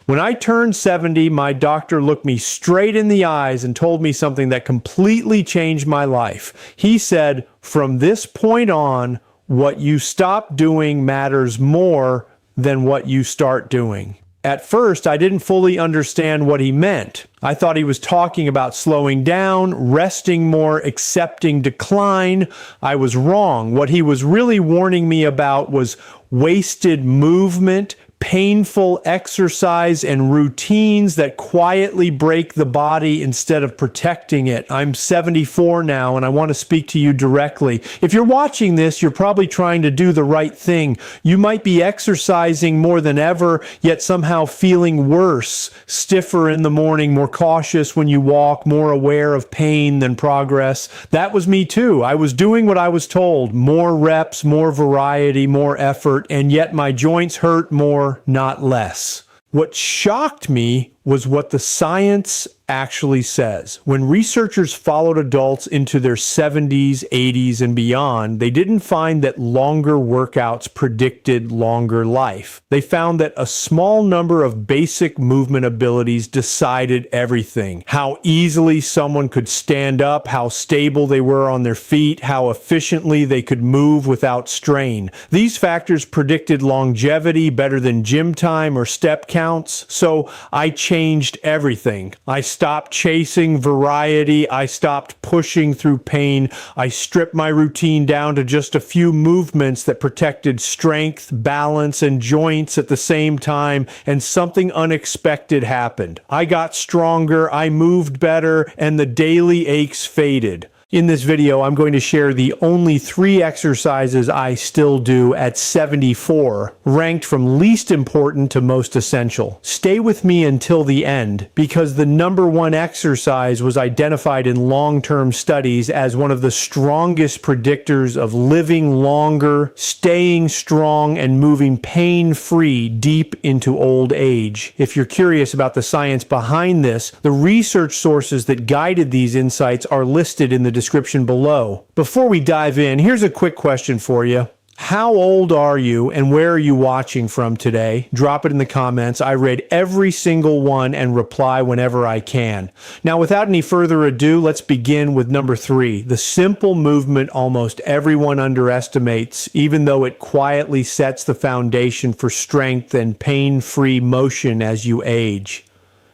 When I turned 70, my doctor looked me straight in the eyes and told me something that completely changed my life. He said, "From this point on, what you stop doing matters more than what you start doing." At first, I didn't fully understand what he meant. I thought he was talking about slowing down, resting more, accepting decline. I was wrong. What he was really warning me about was wasted movement, painful exercise, and routines that quietly break the body instead of protecting it. I'm 74 now, and I want to speak to you directly. If you're watching this, you're probably trying to do the right thing. You might be exercising more than ever, yet somehow feeling worse, stiffer in the morning, more cautious when you walk, more aware of pain than progress. That was me too. I was doing what I was told. More reps, more variety, more effort, and yet my joints hurt more, not less. What shocked me was what the science actually says. When researchers followed adults into their 70s, 80s, and beyond, they didn't find that longer workouts predicted longer life. They found that a small number of basic movement abilities decided everything. How easily someone could stand up, how stable they were on their feet, how efficiently they could move without strain. These factors predicted longevity better than gym time or step counts. So I changed everything. I stopped chasing variety. I stopped pushing through pain. I stripped my routine down to just a few movements that protected strength, balance, and joints at the same time, and something unexpected happened. I got stronger, I moved better, and the daily aches faded. In this video, I'm going to share the only 3 exercises I still do at 74, ranked from least important to most essential. Stay with me until the end, because the number 1 exercise was identified in long-term studies as one of the strongest predictors of living longer, staying strong, and moving pain-free deep into old age. If you're curious about the science behind this, the research sources that guided these insights are listed in the description below. Before we dive in, here's a quick question for you. How old are you and where are you watching from today? Drop it in the comments. I read every single one and reply whenever I can. Now, without any further ado, let's begin with number 3, the simple movement almost everyone underestimates, even though it quietly sets the foundation for strength and pain-free motion as you age.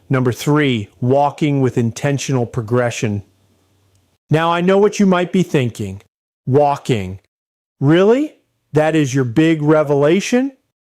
Number 3, walking with intentional progression. Now, I know what you might be thinking. Walking. Really? That is your big revelation?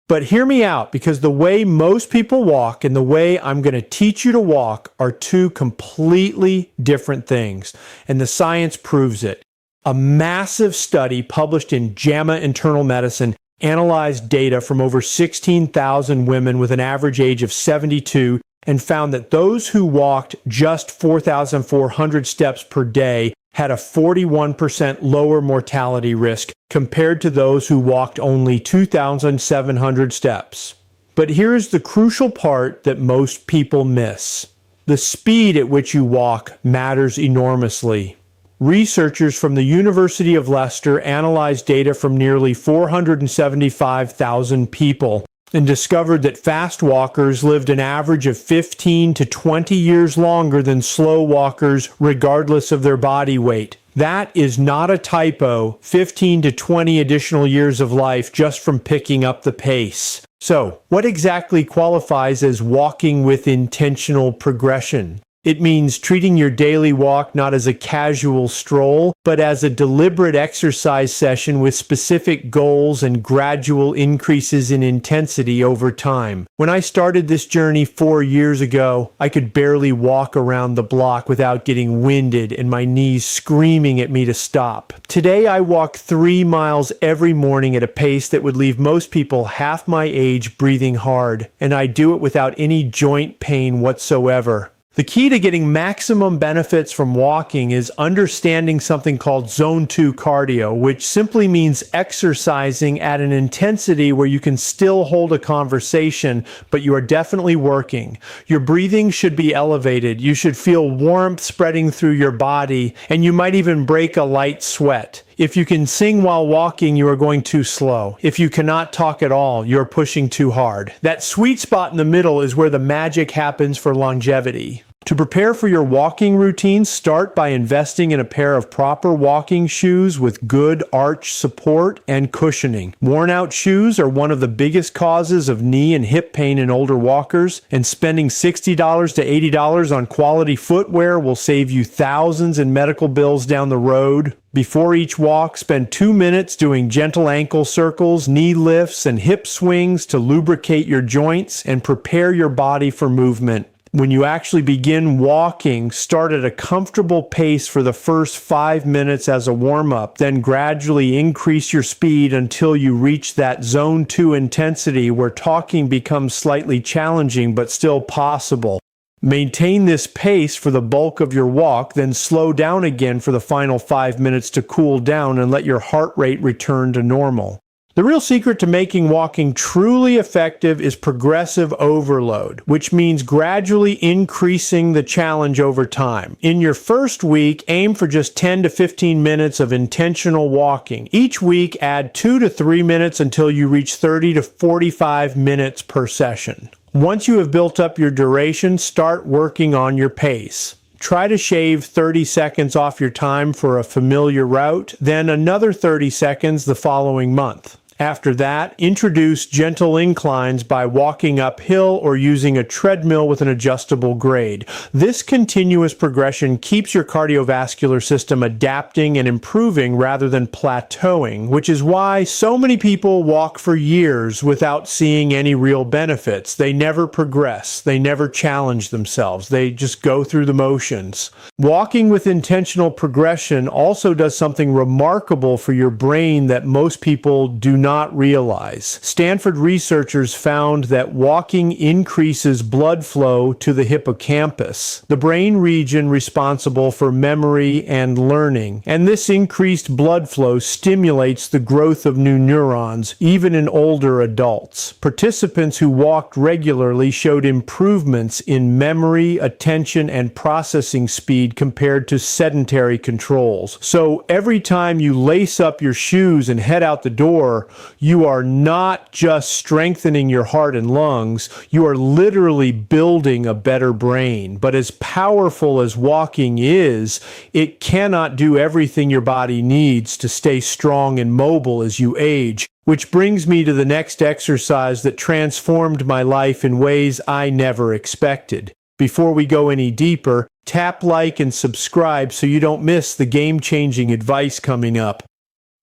But hear me out, because the way most people walk and the way I'm going to teach you to walk are 2 completely different things, and the science proves it. A massive study published in JAMA Internal Medicine analyzed data from over 16,000 women with an average age of 72 and found that those who walked just 4,400 steps per day had a 41% lower mortality risk compared to those who walked only 2,700 steps. But here's the crucial part that most people miss. The speed at which you walk matters enormously. Researchers from the University of Leicester analyzed data from nearly 475,000 people and discovered that fast walkers lived an average of 15 to 20 years longer than slow walkers, regardless of their body weight. That is not a typo, 15 to 20 additional years of life just from picking up the pace. So, what exactly qualifies as walking with intentional progression? It means treating your daily walk not as a casual stroll, but as a deliberate exercise session with specific goals and gradual increases in intensity over time. When I started this journey 4 years ago, I could barely walk around the block without getting winded and my knees screaming at me to stop. Today, I walk 3 miles every morning at a pace that would leave most people half my age breathing hard, and I do it without any joint pain whatsoever. The key to getting maximum benefits from walking is understanding something called Zone 2 cardio, which simply means exercising at an intensity where you can still hold a conversation, but you are definitely working. Your breathing should be elevated. You should feel warmth spreading through your body, and you might even break a light sweat. If you can sing while walking, you are going too slow. If you cannot talk at all, you're pushing too hard. That sweet spot in the middle is where the magic happens for longevity. To prepare for your walking routine, start by investing in a pair of proper walking shoes with good arch support and cushioning. Worn-out shoes are one of the biggest causes of knee and hip pain in older walkers, and spending $60 to $80 on quality footwear will save you thousands in medical bills down the road. Before each walk, spend 2 minutes doing gentle ankle circles, knee lifts, and hip swings to lubricate your joints and prepare your body for movement. When you actually begin walking, start at a comfortable pace for the first 5 minutes as a warm-up, then gradually increase your speed until you reach that zone 2 intensity where talking becomes slightly challenging but still possible. Maintain this pace for the bulk of your walk, then slow down again for the final 5 minutes to cool down and let your heart rate return to normal. The real secret to making walking truly effective is progressive overload, which means gradually increasing the challenge over time. In your first week, aim for just 10 to 15 minutes of intentional walking. Each week, add 2 to 3 minutes until you reach 30 to 45 minutes per session. Once you have built up your duration, start working on your pace. Try to shave 30 seconds off your time for a familiar route, then another 30 seconds the following month. After that, introduce gentle inclines by walking uphill or using a treadmill with an adjustable grade. This continuous progression keeps your cardiovascular system adapting and improving rather than plateauing, which is why so many people walk for years without seeing any real benefits. They never progress. They never challenge themselves. They just go through the motions. Walking with intentional progression also does something remarkable for your brain that most people do not realize. Stanford researchers found that walking increases blood flow to the hippocampus, the brain region responsible for memory and learning. And this increased blood flow stimulates the growth of new neurons, even in older adults. Participants who walked regularly showed improvements in memory, attention, and processing speed compared to sedentary controls. So every time you lace up your shoes and head out the door, you are not just strengthening your heart and lungs, you are literally building a better brain. But as powerful as walking is, it cannot do everything your body needs to stay strong and mobile as you age. Which brings me to the next exercise that transformed my life in ways I never expected. Before we go any deeper, tap like and subscribe so you don't miss the game-changing advice coming up.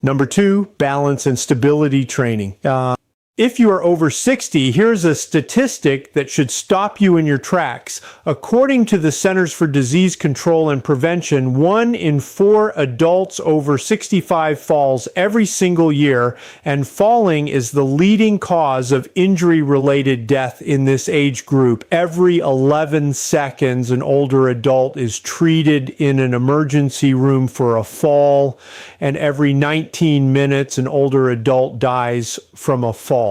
Number 2, balance and stability training. If you are over 60, here's a statistic that should stop you in your tracks. According to the Centers for Disease Control and Prevention, 1 in 4 adults over 65 falls every single year, and falling is the leading cause of injury-related death in this age group. Every 11 seconds, an older adult is treated in an emergency room for a fall, and every 19 minutes, an older adult dies from a fall.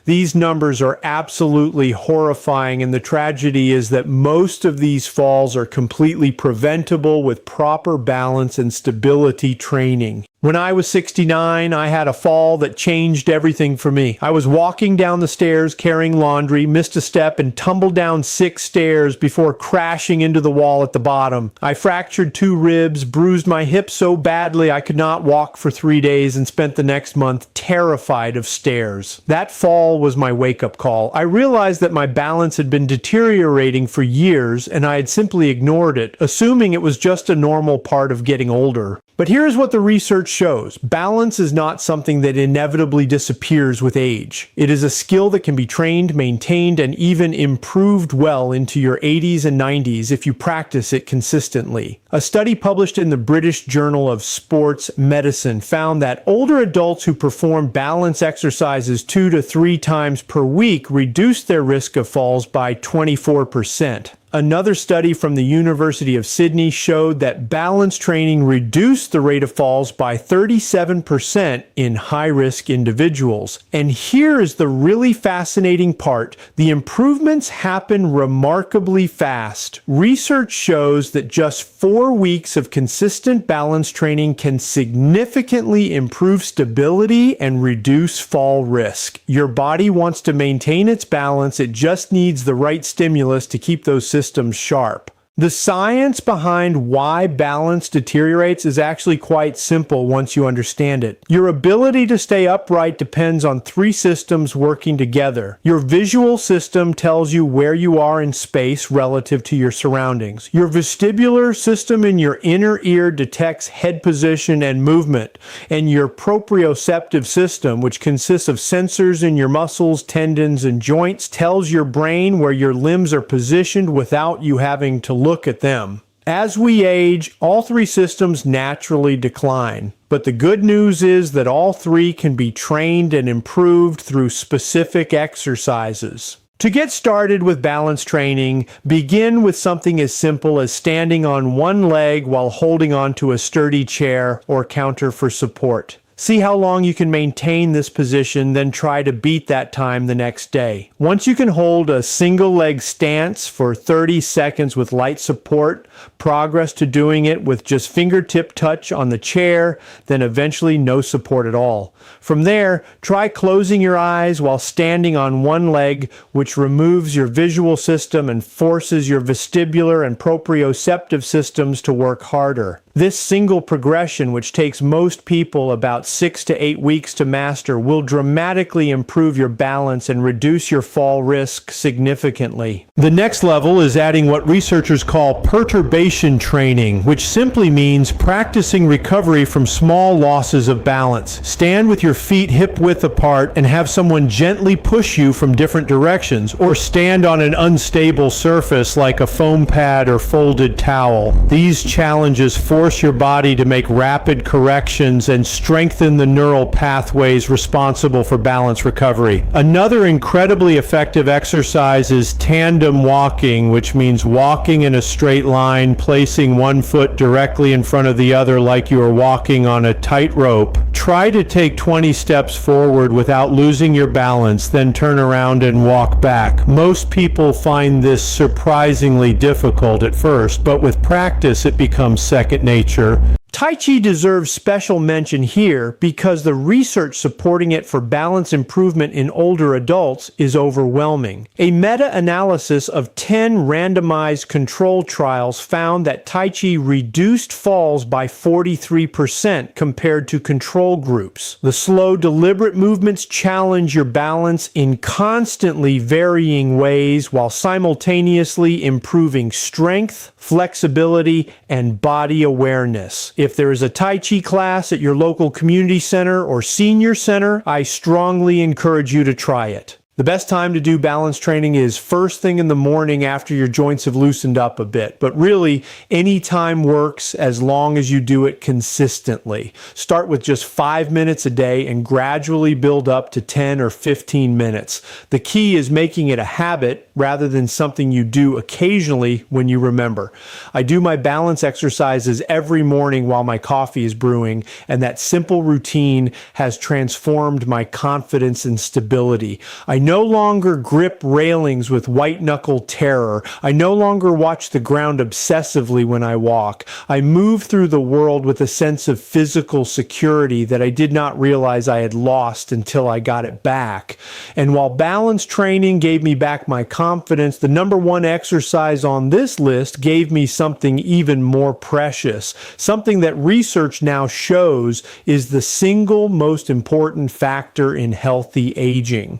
These numbers are absolutely horrifying, and the tragedy is that most of these falls are completely preventable with proper balance and stability training. When I was 69, I had a fall that changed everything for me. I was walking down the stairs carrying laundry, missed a step, and tumbled down 6 stairs before crashing into the wall at the bottom. I fractured 2 ribs, bruised my hip so badly I could not walk for 3 days, and spent the next month terrified of stairs. That fall was my wake-up call. I realized that my balance had been deteriorating for years, and I had simply ignored it, assuming it was just a normal part of getting older. But here's what the research shows. Balance is not something that inevitably disappears with age. It is a skill that can be trained, maintained, and even improved well into your 80s and 90s if you practice it consistently. A study published in the British Journal of Sports Medicine found that older adults who perform balance exercises 2 to 3 times per week reduced their risk of falls by 24%. Another study from the University of Sydney showed that balance training reduced the rate of falls by 37% in high-risk individuals. And here is the really fascinating part. The improvements happen remarkably fast. Research shows that just 4 weeks of consistent balance training can significantly improve stability and reduce fall risk. Your body wants to maintain its balance. It just needs the right stimulus to keep those systems sharp. The science behind why balance deteriorates is actually quite simple once you understand it. Your ability to stay upright depends on 3 systems working together. Your visual system tells you where you are in space relative to your surroundings. Your vestibular system in your inner ear detects head position and movement. And your proprioceptive system, which consists of sensors in your muscles, tendons, and joints, tells your brain where your limbs are positioned without you having to look at them. As we age, all 3 systems naturally decline. But the good news is that all 3 can be trained and improved through specific exercises. To get started with balance training, begin with something as simple as standing on one leg while holding onto a sturdy chair or counter for support. See how long you can maintain this position, then try to beat that time the next day. Once you can hold a single leg stance for 30 seconds with light support, progress to doing it with just fingertip touch on the chair, then eventually no support at all. From there, try closing your eyes while standing on one leg, which removes your visual system and forces your vestibular and proprioceptive systems to work harder. This single progression, which takes most people about 6 to 8 weeks to master, will dramatically improve your balance and reduce your fall risk significantly. The next level is adding what researchers call perturbation training, which simply means practicing recovery from small losses of balance. Stand with your feet hip-width apart and have someone gently push you from different directions, or stand on an unstable surface like a foam pad or folded towel. These challenges force your body to make rapid corrections and strengthen the neural pathways responsible for balance recovery. Another incredibly effective exercise is tandem walking, which means walking in a straight line, placing one foot directly in front of the other like you are walking on a tightrope. Try to take 20 steps forward without losing your balance, then turn around and walk back. Most people find this surprisingly difficult at first, but with practice it becomes second nature. Tai Chi deserves special mention here because the research supporting it for balance improvement in older adults is overwhelming. A meta-analysis of 10 randomized control trials found that Tai Chi reduced falls by 43% compared to control groups. The slow, deliberate movements challenge your balance in constantly varying ways while simultaneously improving strength, flexibility, and body awareness. If there is a Tai Chi class at your local community center or senior center, I strongly encourage you to try it. The best time to do balance training is first thing in the morning after your joints have loosened up a bit. But really, any time works as long as you do it consistently. Start with just 5 minutes a day and gradually build up to 10 or 15 minutes. The key is making it a habit rather than something you do occasionally when you remember. I do my balance exercises every morning while my coffee is brewing, and that simple routine has transformed my confidence and stability. I no longer grip railings with white-knuckle terror. I no longer watch the ground obsessively when I walk. I move through the world with a sense of physical security that I did not realize I had lost until I got it back. And while balance training gave me back my confidence, the number one exercise on this list gave me something even more precious, something that research now shows is the single most important factor in healthy aging.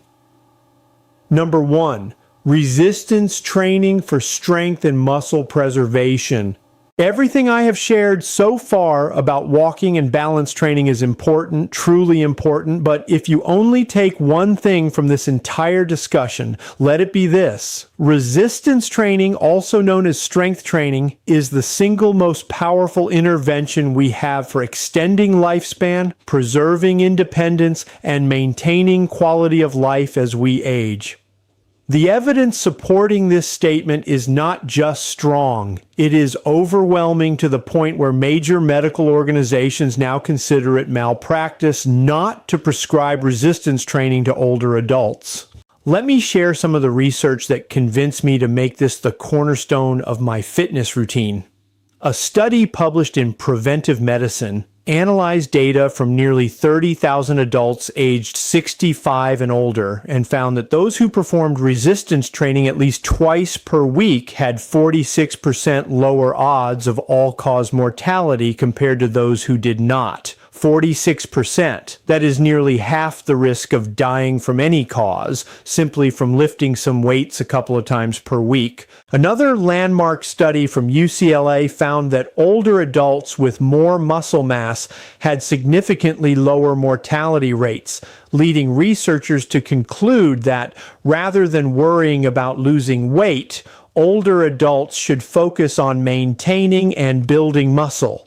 Number 1, resistance training for strength and muscle preservation. Everything I have shared so far about walking and balance training is important, truly important, but if you only take one thing from this entire discussion, let it be this. Resistance training, also known as strength training, is the single most powerful intervention we have for extending lifespan, preserving independence, and maintaining quality of life as we age. The evidence supporting this statement is not just strong, it is overwhelming to the point where major medical organizations now consider it malpractice not to prescribe resistance training to older adults. Let me share some of the research that convinced me to make this the cornerstone of my fitness routine. A study published in Preventive Medicine analyzed data from nearly 30,000 adults aged 65 and older and found that those who performed resistance training at least twice per week had 46% lower odds of all-cause mortality compared to those who did not. 46%. That is nearly half the risk of dying from any cause, simply from lifting some weights a couple of times per week. Another landmark study from UCLA found that older adults with more muscle mass had significantly lower mortality rates, leading researchers to conclude that rather than worrying about losing weight, older adults should focus on maintaining and building muscle.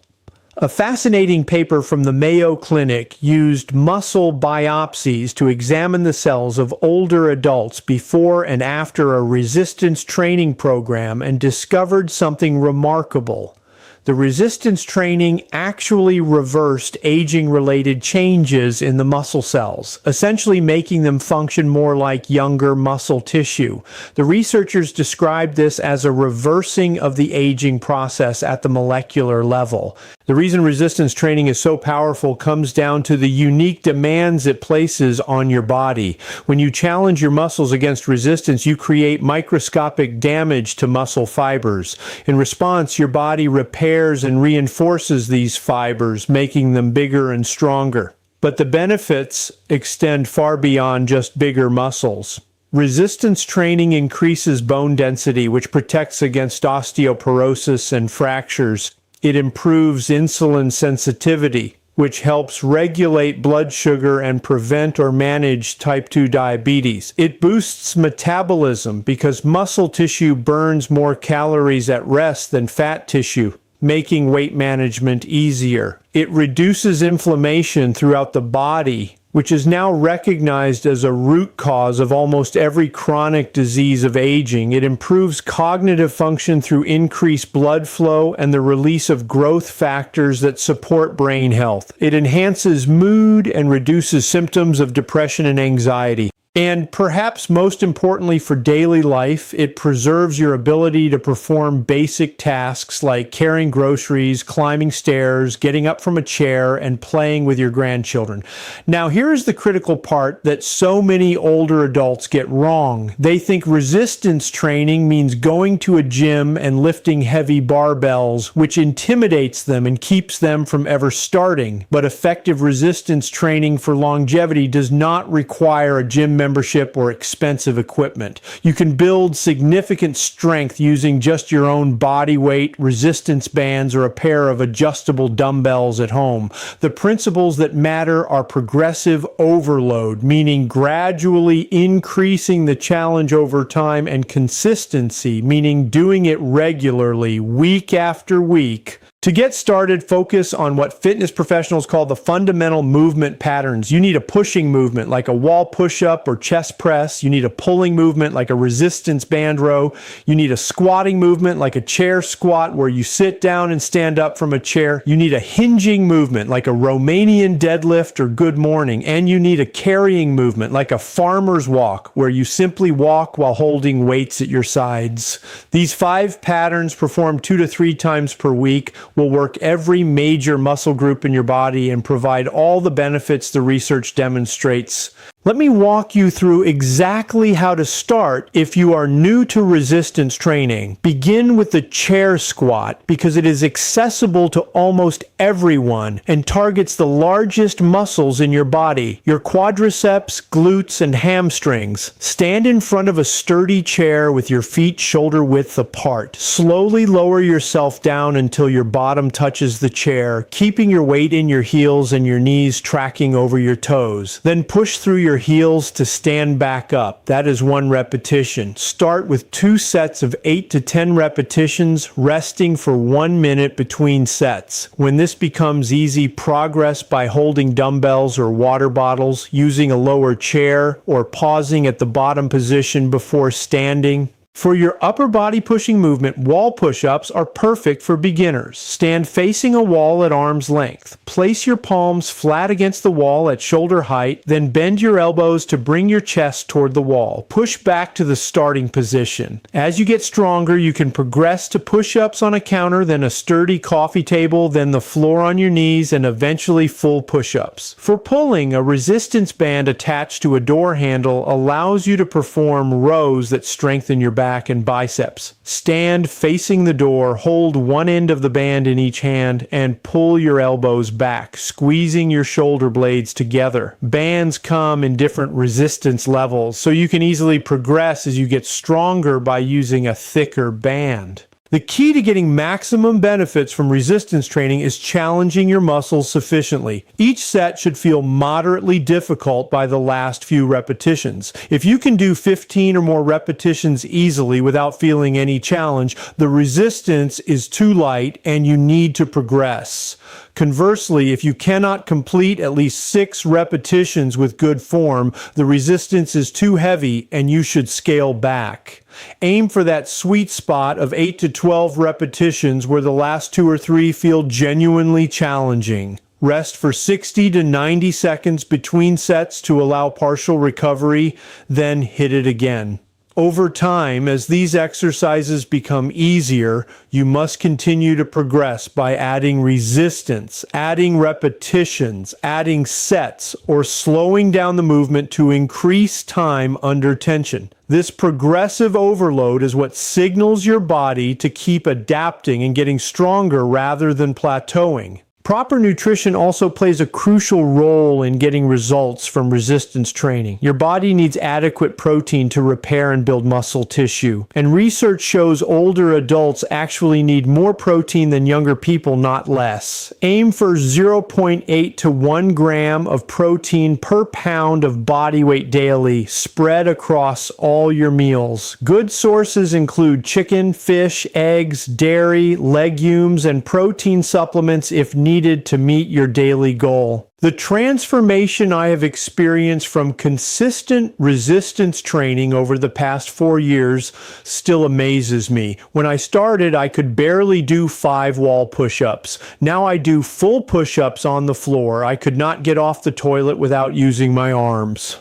A fascinating paper from the Mayo Clinic used muscle biopsies to examine the cells of older adults before and after a resistance training program and discovered something remarkable. The resistance training actually reversed aging-related changes in the muscle cells, essentially making them function more like younger muscle tissue. The researchers described this as a reversing of the aging process at the molecular level. The reason resistance training is so powerful comes down to the unique demands it places on your body. When you challenge your muscles against resistance, you create microscopic damage to muscle fibers. In response, your body repairs and reinforces these fibers, making them bigger and stronger. But the benefits extend far beyond just bigger muscles. Resistance training increases bone density, which protects against osteoporosis and fractures. It improves insulin sensitivity, which helps regulate blood sugar and prevent or manage type 2 diabetes. It boosts metabolism because muscle tissue burns more calories at rest than fat tissue, making weight management easier. It reduces inflammation throughout the body, which is now recognized as a root cause of almost every chronic disease of aging. It improves cognitive function through increased blood flow and the release of growth factors that support brain health. It enhances mood and reduces symptoms of depression and anxiety. And perhaps most importantly for daily life, it preserves your ability to perform basic tasks like carrying groceries, climbing stairs, getting up from a chair, and playing with your grandchildren. Now, here's the critical part that so many older adults get wrong. They think resistance training means going to a gym and lifting heavy barbells, which intimidates them and keeps them from ever starting. But effective resistance training for longevity does not require a gym membership or expensive equipment. You can build significant strength using just your own body weight, resistance bands, or a pair of adjustable dumbbells at home. The principles that matter are progressive overload, meaning gradually increasing the challenge over time, and consistency, meaning doing it regularly, week after week. To get started, focus on what fitness professionals call the fundamental movement patterns. You need a pushing movement like a wall push-up or chest press. You need a pulling movement like a resistance band row. You need a squatting movement like a chair squat where you sit down and stand up from a chair. You need a hinging movement like a Romanian deadlift or good morning. And you need a carrying movement like a farmer's walk where you simply walk while holding weights at your sides. These 5 patterns performed 2 to 3 times per week will work every major muscle group in your body and provide all the benefits the research demonstrates. Let me walk you through exactly how to start if you are new to resistance training. Begin with the chair squat because it is accessible to almost everyone and targets the largest muscles in your body, your quadriceps, glutes, and hamstrings. Stand in front of a sturdy chair with your feet shoulder width apart. Slowly lower yourself down until your bottom touches the chair, keeping your weight in your heels and your knees tracking over your toes. Then push through your your heels to stand back up. That is 1 repetition. Start with 2 sets of 8 to 10 repetitions, resting for 1 minute between sets. When this becomes easy, progress by holding dumbbells or water bottles, using a lower chair, or pausing at the bottom position before standing. For your upper body pushing movement, wall push-ups are perfect for beginners. Stand facing a wall at arm's length. Place your palms flat against the wall at shoulder height, then bend your elbows to bring your chest toward the wall. Push back to the starting position. As you get stronger, you can progress to push-ups on a counter, then a sturdy coffee table, then the floor on your knees, and eventually full push-ups. For pulling, a resistance band attached to a door handle allows you to perform rows that strengthen your back and biceps. Stand facing the door, hold one end of the band in each hand, and pull your elbows back, squeezing your shoulder blades together. Bands come in different resistance levels, so you can easily progress as you get stronger by using a thicker band. The key to getting maximum benefits from resistance training is challenging your muscles sufficiently. Each set should feel moderately difficult by the last few repetitions. If you can do 15 or more repetitions easily without feeling any challenge, the resistance is too light and you need to progress. Conversely, if you cannot complete at least 6 repetitions with good form, the resistance is too heavy and you should scale back. Aim for that sweet spot of 8 to 12 repetitions where the last 2 or 3 feel genuinely challenging. Rest for 60 to 90 seconds between sets to allow partial recovery, then hit it again. Over time, as these exercises become easier, you must continue to progress by adding resistance, adding repetitions, adding sets, or slowing down the movement to increase time under tension. This progressive overload is what signals your body to keep adapting and getting stronger rather than plateauing. Proper nutrition also plays a crucial role in getting results from resistance training. Your body needs adequate protein to repair and build muscle tissue. And research shows older adults actually need more protein than younger people, not less. Aim for 0.8 to 1 gram of protein per pound of body weight daily, spread across all your meals. Good sources include chicken, fish, eggs, dairy, legumes, and protein supplements if needed to meet your daily goal. The transformation I have experienced from consistent resistance training over the past 4 years still amazes me. When I started, I could barely do 5 wall push-ups. Now I do full push-ups on the floor. I could not get off the toilet without using my arms.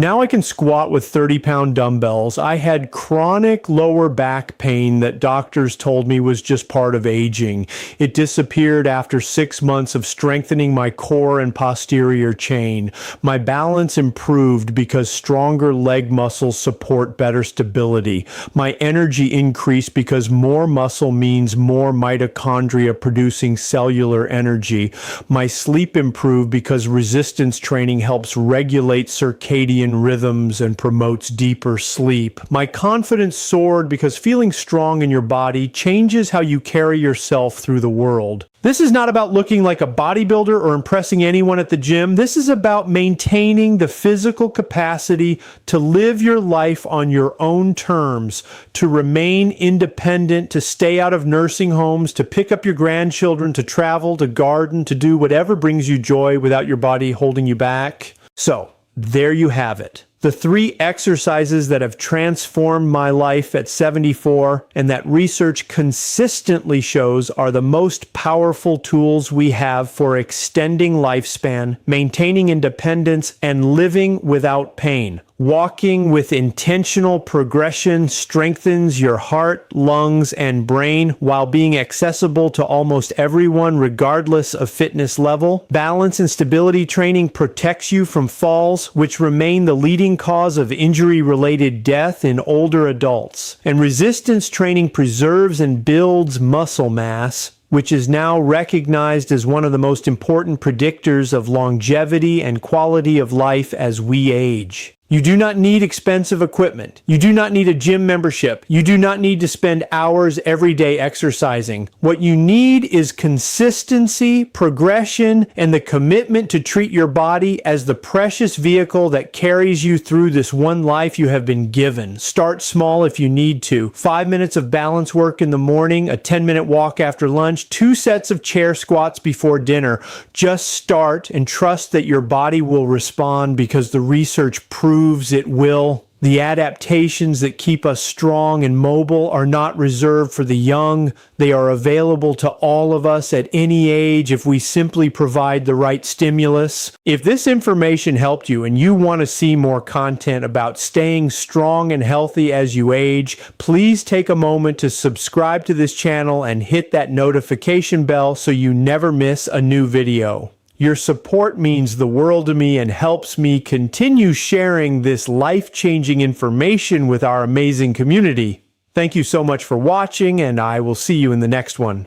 Now I can squat with 30-pound dumbbells. I had chronic lower back pain that doctors told me was just part of aging. It disappeared after 6 months of strengthening my core and posterior chain. My balance improved because stronger leg muscles support better stability. My energy increased because more muscle means more mitochondria producing cellular energy. My sleep improved because resistance training helps regulate circadian rhythms and promotes deeper sleep. My confidence soared because feeling strong in your body changes how you carry yourself through the world. This is not about looking like a bodybuilder or impressing anyone at the gym. This is about maintaining the physical capacity to live your life on your own terms, to remain independent, to stay out of nursing homes, to pick up your grandchildren, to travel, to garden, to do whatever brings you joy without your body holding you back. So, there you have it. The 3 exercises that have transformed my life at 74 and that research consistently shows are the most powerful tools we have for extending lifespan, maintaining independence, and living without pain. Walking with intentional progression strengthens your heart, lungs, and brain while being accessible to almost everyone regardless of fitness level. Balance and stability training protects you from falls, which remain the leading cause of injury-related death in older adults. And resistance training preserves and builds muscle mass, which is now recognized as one of the most important predictors of longevity and quality of life as we age. You do not need expensive equipment. You do not need a gym membership. You do not need to spend hours every day exercising. What you need is consistency, progression, and the commitment to treat your body as the precious vehicle that carries you through this one life you have been given. Start small if you need to. 5 minutes of balance work in the morning, a 10-minute walk after lunch, 2 sets of chair squats before dinner. Just start and trust that your body will respond because the research proves it will. The adaptations that keep us strong and mobile are not reserved for the young. They are available to all of us at any age if we simply provide the right stimulus. If this information helped you and you want to see more content about staying strong and healthy as you age, please take a moment to subscribe to this channel and hit that notification bell so you never miss a new video. Your support means the world to me and helps me continue sharing this life-changing information with our amazing community. Thank you so much for watching, and I will see you in the next one.